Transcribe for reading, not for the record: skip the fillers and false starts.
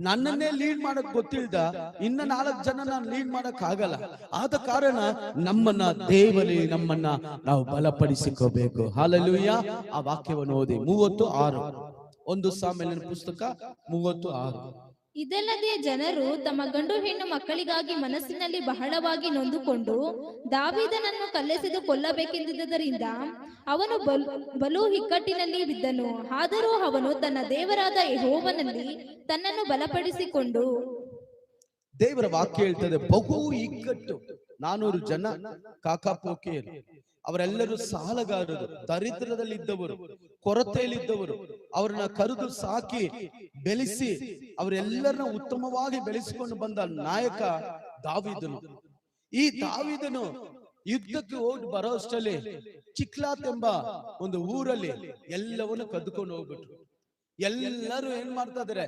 ನನ್ನನ್ನೇ ಲೀಡ್ ಮಾಡಕ್ ಗೊತ್ತಿಲ್ದ ಇನ್ನ 4 ಜನ ನಾನು ಲೀಡ್ ಮಾಡಕ್ ಆಗಲ್ಲ. ಆದ ಕಾರಣ ನಮ್ಮನ್ನ ನಾವು ಬಲಪಡಿಸಿಕೋಬೇಕು. ಹಲ್ಲೆಲೂಯಾ. ಆ ವಾಕ್ಯವನ್ನು ಓದಿ 36 1 ಸಾಮ್ಯೇಲನ ಪುಸ್ತಕ 36. ಇದಲ್ಲದೆ ಜನರು ತಮ್ಮ ಗಂಡು ಹೆಣ್ಣು ಮಕ್ಕಳಿಗಾಗಿ ಮನಸ್ಸಿನಲ್ಲಿ ಬಹಳವಾಗಿ ನೊಂದುಕೊಂಡು ದಾವೀದನನ್ನು ಕಲ್ಲೆಸೆದು ಕೊಲ್ಲಬೇಕೆಂದಿದ್ದರಿಂದ ಅವನು ಬಲು ಇಕ್ಕಟ್ಟಿನಲ್ಲಿ ಬಿದ್ದನು. ಆದರೂ ಅವನು ತನ್ನ ದೇವರಾದ ಯೆಹೋವನಲ್ಲಿ ತನ್ನನ್ನು ಬಲಪಡಿಸಿಕೊಂಡು, ದೇವರ ವಾಕ್ಯ ಹೇಳ್ತದೆ, ಬಹು ಇಕ್ಕಟ್ಟು, 400 ಜನ ಕಾಕಾಪೋಕಿಯರು, ಅವರೆಲ್ಲರೂ ಸಾಲಗಾರರು, ದರಿದ್ರದಲ್ಲಿದ್ದವರು, ಕೊರತೆಯಲ್ಲಿದ್ದವರು. ಅವರನ್ನ ಕರೆದು ಸಾಕಿ ಬೆಳೆಸಿ ಅವರೆಲ್ಲರನ್ನ ಉತ್ತಮವಾಗಿ ಬೆಳೆಸಿಕೊಂಡು ಬಂದ ನಾಯಕ ದಾವೀದನು. ಈ ದಾವೀದನು ಯುದ್ಧಕ್ಕೆ ಹೋಗಿ ಬರೋ ಅಷ್ಟರಲ್ಲಿ ಚಿಕ್ಲಾತ್ ಎಂಬ ಒಂದು ಊರಲ್ಲಿ ಎಲ್ಲವನ್ನು ಕದ್ದುಕೊಂಡು ಹೋಗ್ಬಿಟ್ರು. ಎಲ್ಲರೂ ಏನ್ ಮಾಡ್ತಾ ಇದಾರೆ,